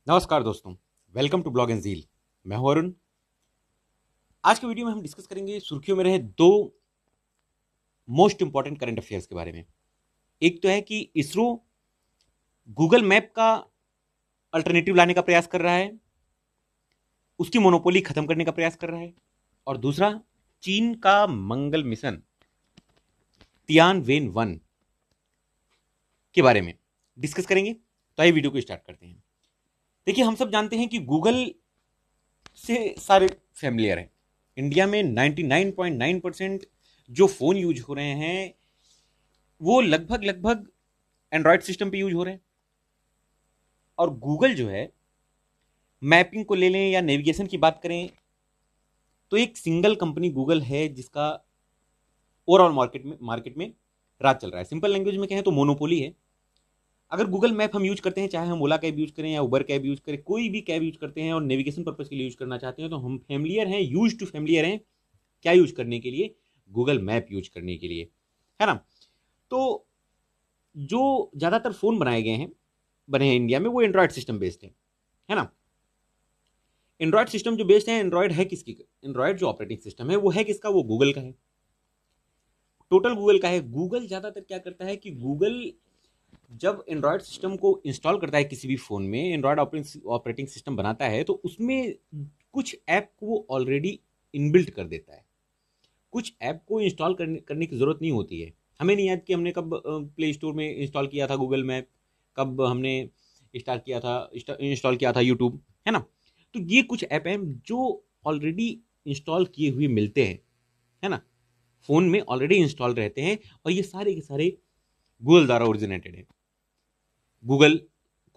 नमस्कार दोस्तों, welcome to blog and zeal. मैं हूं अरुण। आज के वीडियो में हम डिस्कस करेंगे सुर्खियों में रहे दो मोस्ट इंपॉर्टेंट करंट अफेयर्स के बारे में। एक तो है कि इसरो गूगल मैप का अल्टरनेटिव लाने का प्रयास कर रहा है, उसकी मोनोपोली खत्म करने का प्रयास कर रहा है। और दूसरा, चीन का मंगल मिशन तियानवेन-1 के बारे में डिस्कस करेंगे। तो आइए वीडियो को स्टार्ट करते हैं। देखिए, हम सब जानते हैं कि गूगल से सारे फैमिलियर हैं। इंडिया में 99.9% जो फोन यूज हो रहे हैं वो लगभग लगभग एंड्रॉयड सिस्टम पे यूज हो रहे हैं। और गूगल जो है, मैपिंग को ले लें या नेविगेशन की बात करें तो एक सिंगल कंपनी गूगल है जिसका ओवरऑल मार्केट में राज चल रहा है। सिंपल लैंग्वेज में कहें तो मोनोपोली है। अगर गूगल मैप हम यूज करते हैं, चाहे हम ओला कैब यूज करें या उबर कैब यूज करें, कोई भी कैब यूज करते हैं और नेविगेशन पर्पज के लिए यूज करना चाहते हैं, तो हम फैमिलियर हैं, यूज टू फैमिलियर हैं क्या यूज करने के लिए? गूगल मैप यूज करने के लिए, है ना। तो जो ज्यादातर फोन बनाए गए हैं, बने हैं इंडिया में, वो एंड्रॉयड सिस्टम बेस्ड है ना। एंड्रॉयड सिस्टम जो बेस्ड है, एंड्रॉयड है किसकी? एंड्रॉयड जो ऑपरेटिंग सिस्टम है वो है किसका? वो गूगल का है, टोटल गूगल का है। गूगल ज्यादातर क्या करता है कि गूगल जब एंड्रॉयड सिस्टम को इंस्टॉल करता है किसी भी फोन में, एंड्रॉयड ऑपरेटिंग सिस्टम बनाता है, तो उसमें कुछ ऐप को वो ऑलरेडी इनबिल्ट कर देता है। कुछ ऐप को इंस्टॉल करने की जरूरत नहीं होती है। हमें नहीं याद कि हमने कब प्ले स्टोर में इंस्टॉल किया था गूगल मैप, कब हमने इंस्टॉल किया था यूट्यूब, है ना। तो ये कुछ ऐप हैं जो ऑलरेडी इंस्टॉल किए हुए मिलते हैं, है ना, फोन में ऑलरेडी इंस्टॉल रहते हैं। और ये सारे के सारे गूगल द्वारा ओरिजिनेटेड है। गूगल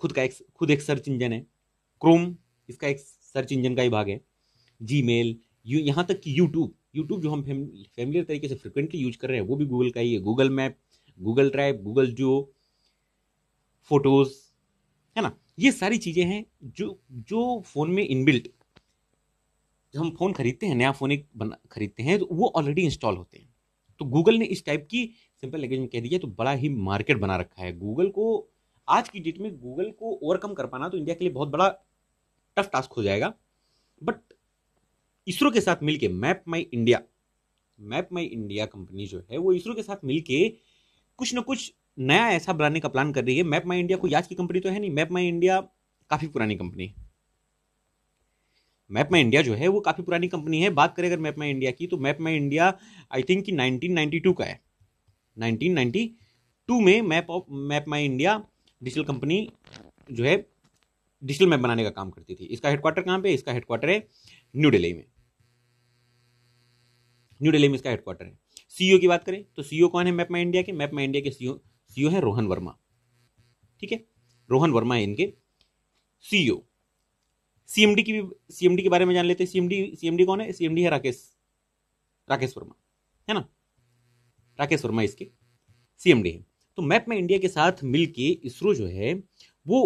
खुद एक सर्च इंजन है। क्रोम इसका एक सर्च इंजन का ही भाग है। जीमेल, यहाँ तक कि यूट्यूब यूट्यूब जो हम फैमिलियर तरीके से फ्रिक्वेंटली यूज कर रहे हैं वो भी गूगल का ही है। Google map, Google drive, Google जो फोटोज, है ना। ये सारी चीजें हैं जो जो फोन में इनबिल्ट, जब हम फोन खरीदते हैं, नया फोन खरीदते हैं, तो वो ऑलरेडी इंस्टॉल होते हैं। तो गूगल ने इस टाइप की, सिंपल लैंग्वेज में कह दीजिए तो, बड़ा ही मार्केट बना रखा है। गूगल को आज की डेट में गूगल को ओवरकम कर पाना तो इंडिया के लिए बहुत बड़ा टफ टास्क हो जाएगा। बट इसरो के साथ मिलके मैप माई इंडिया कंपनी जो है वो इसरो के साथ मिलके कुछ ना कुछ नया ऐसा बनाने का प्लान कर रही है। मैप माई इंडिया कोई आज की कंपनी तो है नहीं। मैप माई इंडिया काफी पुरानी कंपनी है। मैप माई इंडिया जो है वो काफी पुरानी कंपनी है। बात करें अगर मैप माई इंडिया की, तो map my India I think कि 1992 का है। 1992 में map my India digital company जो है, डिजिटल मैप बनाने का काम करती थी। इसका हेडक्वार्टर कहां पे? इसका हेडक्वार्टर है न्यू दिल्ली में। न्यू दिल्ली में इसका हेडक्वार्टर है। सीईओ की बात करें तो सीईओ कौन है मैप माई इंडिया के? मैप माई इंडिया के सीईओ है रोहन वर्मा। ठीक है, रोहन वर्मा है इनके सीईओ। सीएमडी के बारे में जान लेते हैं। सीएमडी कौन है? सीएमडी है राकेश वर्मा, है ना। राकेश वर्मा इसके सीएमडी है। तो मैप माई इंडिया के साथ मिलके इसरो जो है वो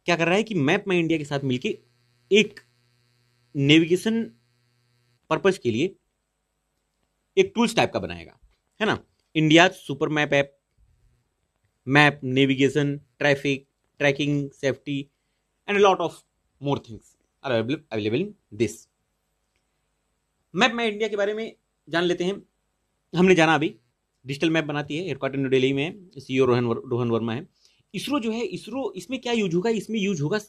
क्या कर रहा है कि मैप माई इंडिया के साथ मिलके एक नेविगेशन पर्पज के लिए एक टूल्स टाइप का बनाएगा, है ना। India super map app, map, navigation, traffic, tracking, safety and lot of more things are available in this. Map my India के बारे में जान लेते हैं। हमने जाना अभी, डिजिटल मैप बनाती है, हेडक्वार्टर न्यू दिल्ली में है, सीईओ रोहन वर्मा है। इसरो जो है, इसरो इसमें क्या यूज होगा? इसमें यूज होगा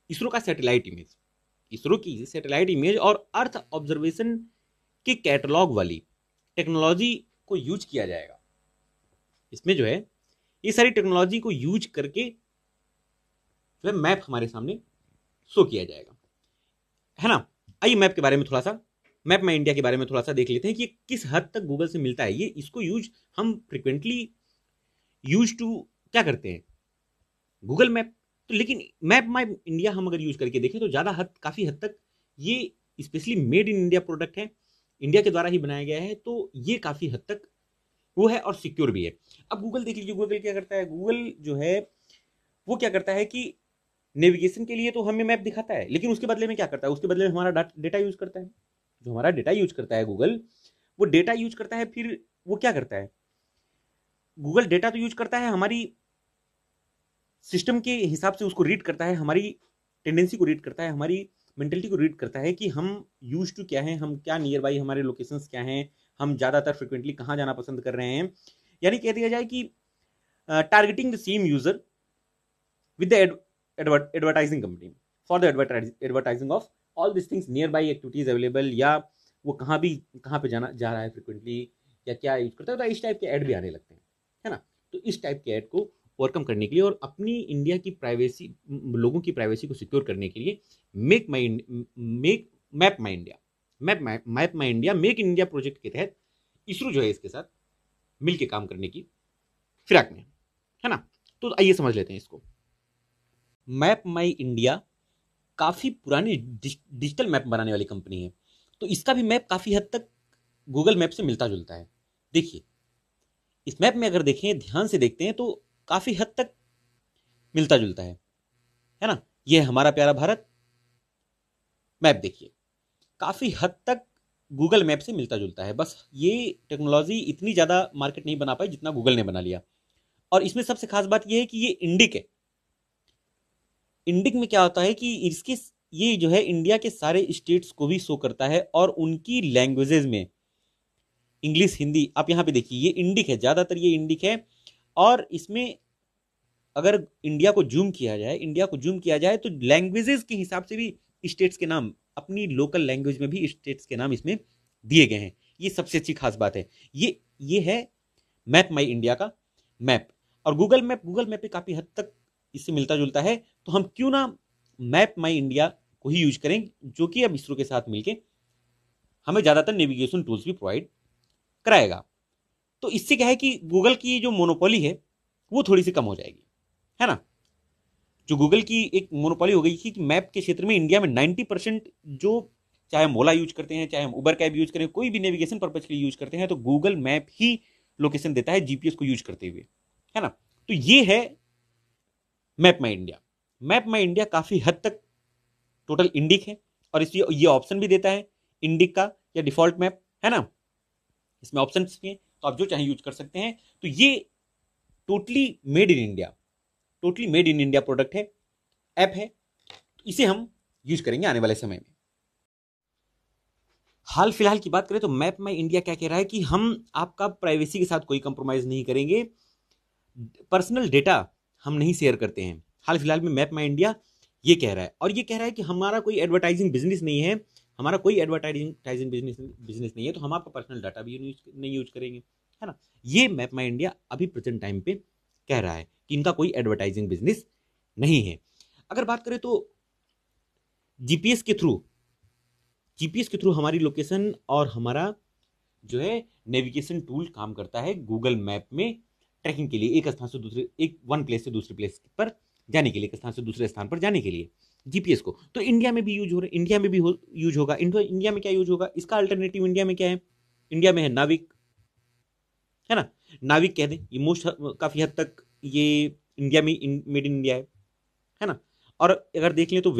इसरो का सैटेलाइट इमेज, इसरो की सैटेलाइट इमेज और अर्थ ऑब्जर्वेशन के कैटलॉग वाली टेक्नोलॉजी को यूज किया जाएगा। इसमें जो है ये सारी टेक्नोलॉजी को यूज करके जो है मैप हमारे सामने शो किया जाएगा, है ना। आइए मैप माई इंडिया के बारे में थोड़ा सा देख लेते हैं कि किस हद तक गूगल से मिलता है। ये इसको यूज हम फ्रिक्वेंटली यूज टू क्या करते हैं? Google map. तो लेकिन मैप माई इंडिया हम अगर यूज करके देखें तो काफी हद तक ये specially made in India product है, इंडिया के द्वारा ही बनाया गया है। तो ये काफी हद तक वो है और सिक्योर भी है। अब गूगल देख लीजिए, गूगल क्या करता है? गूगल जो है वो क्या करता है कि नेविगेशन के लिए तो हमें मैप दिखाता है, लेकिन उसके बदले में क्या करता है? उसके बदले में हमारा डेटा यूज करता है। जो हमारा डेटा यूज करता है गूगल, वो डेटा यूज करता है, फिर वो क्या करता है? गूगल डेटा तो यूज करता है हमारी सिस्टम के हिसाब से उसको रीड करता है, हमारी टेंडेंसी को रीड करता है, हमारी मेंटेलिटी को रीड करता है कि हम यूज टू क्या है, हम क्या नियर बाई हमारे लोकेशंस क्या हैं, हम ज़्यादातर फ्रिक्वेंटली कहाँ जाना पसंद कर रहे हैं। यानी कह दिया जाए कि targeting the same user with the advertising company for the advertising of all these things nearby activities available, या वो कहाँ पे जाना जा रहा है फ्रिक्वेंटली, या क्या यूज करता है, तो इस टाइप के ऐड भी आने लगते हैं, है ना। तो इस टाइप के ऐड को ओवरकम करने के लिए और अपनी इंडिया की प्राइवेसी, लोगों की प्राइवेसी को सिक्योर करने के लिए map my India make in India project के तहत इसरो जो है इसके साथ मिलकर काम करने की फिराक में, है ना। तो आइए समझ लेते हैं इसको। मैप माई इंडिया काफ़ी पुरानी डिजिटल मैप बनाने वाली कंपनी है, तो इसका भी मैप काफ़ी हद तक गूगल मैप से मिलता जुलता है। देखिए इस मैप में अगर देखें, ध्यान से देखते हैं तो काफ़ी हद तक मिलता जुलता है ना। ये हमारा प्यारा भारत मैप, देखिए काफ़ी हद तक गूगल मैप से मिलता जुलता है। बस ये टेक्नोलॉजी इतनी ज़्यादा मार्केट नहीं बना पाई जितना गूगल ने बना लिया। और इसमें सबसे खास बात यह है कि ये इंडिक है। इंडिक में क्या होता है कि इसके ये जो है इंडिया के सारे स्टेट्स को भी शो करता है और उनकी लैंग्वेजेस में, इंग्लिश, हिंदी, आप यहाँ पे देखिए ये इंडिक है, ज़्यादातर ये इंडिक है। और इसमें अगर इंडिया को जूम किया जाए तो लैंग्वेजेस के हिसाब से भी स्टेट्स के नाम, अपनी लोकल लैंग्वेज में भी स्टेट्स के नाम इसमें दिए गए हैं। ये सबसे अच्छी खास बात है। ये है मैप माई इंडिया का मैप। और गूगल मैप पे काफ़ी हद तक इससे मिलता जुलता है, तो हम क्यों ना मैप माई इंडिया को ही यूज करें, जो कि अब इसरो के साथ मिलके हमें ज़्यादातर नेविगेशन टूल्स भी प्रोवाइड कराएगा। तो इससे क्या है कि गूगल की जो मोनोपोली है वो थोड़ी सी कम हो जाएगी, है ना। जो गूगल की एक मोनोपोली हो गई थी कि मैप के क्षेत्र में इंडिया में 90% जो, चाहे हम ओला यूज करते हैं, चाहे हम उबर कैब यूज करें, कोई भी नेविगेशन पर्पज के लिए यूज करते हैं, तो गूगल मैप ही लोकेशन देता है जीपीएस को यूज करते हुए, है ना। तो ये है मैप माई इंडिया काफ़ी हद तक टोटल इंडिक है। और इसलिए ये ऑप्शन भी देता है इंडिक का या डिफॉल्ट मैप, है ना। इसमें ऑप्शन भी हैं, तो आप जो चाहे यूज कर सकते हैं। तो ये totally made in India product है, ऐप है। तो इसे हम यूज करेंगे आने वाले समय में। हाल फिलहाल की बात करें तो मैप माई इंडिया क्या कह रहा है कि हम आपका प्राइवेसी के साथ कोई कंप्रोमाइज नहीं करेंगे, पर्सनल डेटा हम नहीं शेयर करते हैं। हाल फिलहाल में मैप माई इंडिया ये कह रहा है, और ये कह रहा है कि हमारा कोई एडवर्टाइजिंग बिजनेस नहीं है, बिजनेस नहीं है, तो हम आपका पर्सनल डाटा भी नहीं यूज करेंगे, है ना। ये मैप माई इंडिया अभी प्रेजेंट टाइम पे कह रहा है कि इनका कोई एडवर्टाइजिंग बिजनेस नहीं है। अगर बात करें तो जीपीएस के थ्रू हमारी लोकेशन और हमारा जो है नेविगेशन टूल काम करता है गूगल मैप में ट्रैकिंग के लिए, वन प्लेस से दूसरे प्लेस पर जाने के लिए, एक स्थान से दूसरे स्थान पर जाने के लिए जीपीएस को। तो इंडिया में भी यूज हो रहा है, इंडिया में भी यूज होगा। इंडिया में क्या यूज होगा, इसका अल्टरनेटिव इंडिया में क्या है, इंडिया में है नाविक, है ना। नाविक कह दें, ये काफी हद तक ये इंडिया में मेड इन इंडिया है ना। और अगर देख लें तो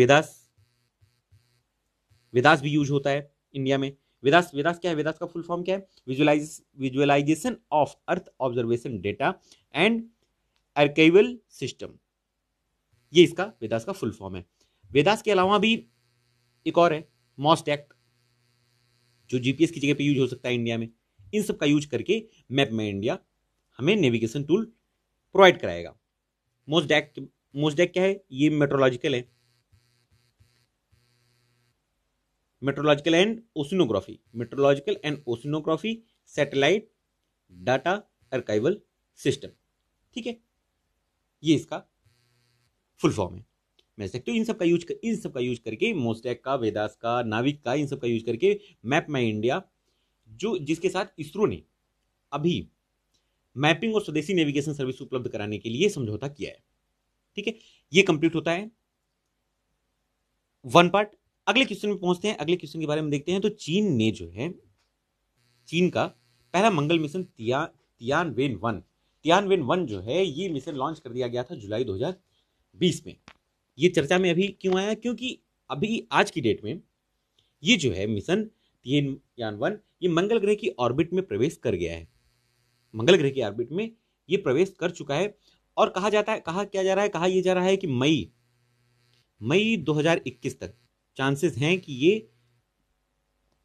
वेदास भी यूज होता है इंडिया में। वेदास क्या है, वेदास का फुल फॉर्म क्या है, visualisation of earth observation data and archival system, ये इसका वेदास का फुल फॉर्म है। वेदास के अलावा भी एक और है मॉस्टैक, जो जीपीएस की जगह पे यूज हो सकता है इंडिया में। इन सब का यूज करके मैप में इंडिया हमें नेविगेशन टूल प्रोवाइड कराएगा। मोस्टैक क्या है, ये meteorological and oceanography satellite data archival system, ठीक है, ये इसका फुल फॉर्म है। मैं सकते इन सब का यूज करके मोस्टैक का, वेदास का, नाविक का, इन सब का यूज करके मैप माई इंडिया, जो जिसके साथ इसरो ने अभी मैपिंग और स्वदेशी नेविगेशन सर्विस उपलब्ध कराने के लिए समझौता किया है, ठीक है। ये कंप्लीट होता है वन पार्ट। अगले क्वेश्चन में पहुंचते हैं, अगले क्वेश्चन के बारे में देखते हैं। तो चीन का पहला मंगल मिशन तियानवेन वन जो है, ये मिशन लॉन्च कर दिया गया था जुलाई 2020 में। ये चर्चा में अभी क्यों आया, क्योंकि अभी आज की डेट में ये जो है मिशन तियानवन, ये मंगल ग्रह की ऑर्बिट में प्रवेश कर गया है। मंगल ग्रह की ऑर्बिट में ये प्रवेश कर चुका है और कहा जाता है, कहा क्या जा रहा है, कहा यह जा रहा है कि मई 2021 तक चांसेस हैं कि ये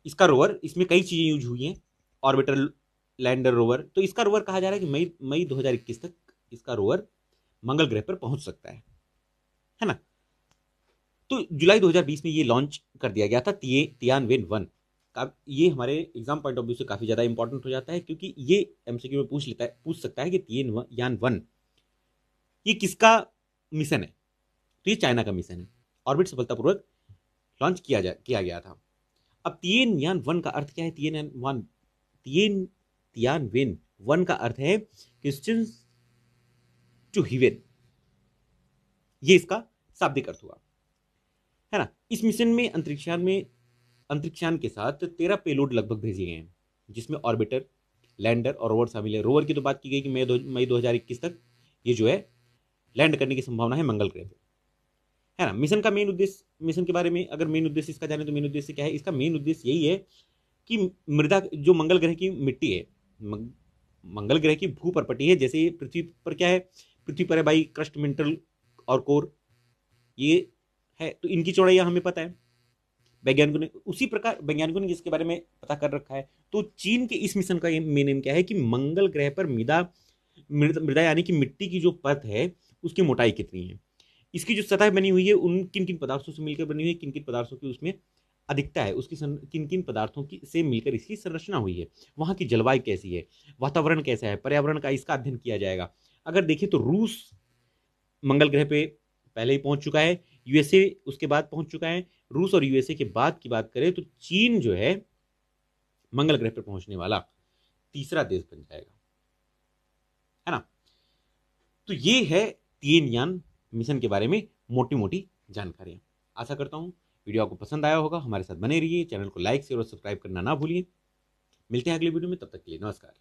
इसका रोवर, इसमें कई चीजें यूज हुई हैं, ऑर्बिटर, लैंडर, रोवर, तो इसका रोवर कहा जा रहा है कि मई 2021 तक इसका रोवर मंगल ग्रह पर पहुंच सकता है ना। तो जुलाई 2020 में ये लॉन्च कर दिया गया था तियानवेन 1 का। ये हमारे एग्जाम पॉइंट ऑफ व्यू से काफी ज्यादा इंपॉर्टेंट हो जाता है, क्योंकि ये एमसीक्यू में पूछ सकता है कि तियान 1 ये किसका मिशन है। तो ये चाइना का मिशन है, ऑर्बिट सफलतापूर्वक लॉन्च किया गया था। अब तियानवेन 1 का अर्थ क्या है? तियानवेन 1 का अर्थ है क्वेश्चन टू हेवन, ये इसका शाब्दिक अर्थ हुआ, है ना। इस मिशन में अंतरिक्षयान के साथ 13 पेलोड लगभग भेजे गए हैं, जिसमें ऑर्बिटर, लैंडर और रोवर शामिल है। रोवर की तो बात की गई कि मई 2021 तक ये जो है लैंड करने की संभावना है मंगल ग्रह पे, है ना। मिशन का मेन उद्देश्य, मिशन के बारे में अगर मेन उद्देश्य इसका जाने तो मेन उद्देश्य क्या है? इसका मेन उद्देश्य यही है कि मृदा, जो मंगल ग्रह की मिट्टी है, मंगल ग्रह की भू प्रॉपर्टी है, जैसे पृथ्वी पर क्या है, पृथ्वी पर है भाई क्रस्ट, मेंटल और कोर, ये है। तो इनकी चौड़ाई हमें पता है, वैज्ञानिकों ने, उसी प्रकार वैज्ञानिकों ने इसके बारे में पता कर रखा है। तो चीन के इस मिशन का मेन एम क्या है कि मंगल ग्रह पर मृदा यानी कि मिट्टी की जो परत है उसकी मोटाई कितनी है, इसकी जो सतह बनी हुई है उन किन किन पदार्थों से मिलकर बनी हुई है, किन किन पदार्थों की उसमें अधिकता है, उसकी किन किन पदार्थों की से मिलकर इसकी संरचना हुई है, वहां की जलवायु कैसी है, वातावरण कैसा है, पर्यावरण का इसका अध्ययन किया जाएगा। अगर देखें तो रूस मंगल ग्रह पे पहले ही पहुंच चुका है, यूएसए उसके बाद पहुंच चुका है। रूस और यूएसए के बाद की बात करें तो चीन जो है मंगल ग्रह पर पहुंचने वाला तीसरा देश बन जाएगा, है ना। तो ये है तियानयान मिशन के बारे में मोटी मोटी जानकारियां। आशा करता हूं वीडियो आपको पसंद आया होगा। हमारे साथ बने रहिए, चैनल को लाइक शेयर और सब्सक्राइब करना ना भूलिए। मिलते हैं अगले वीडियो में, तब तक के लिए नमस्कार।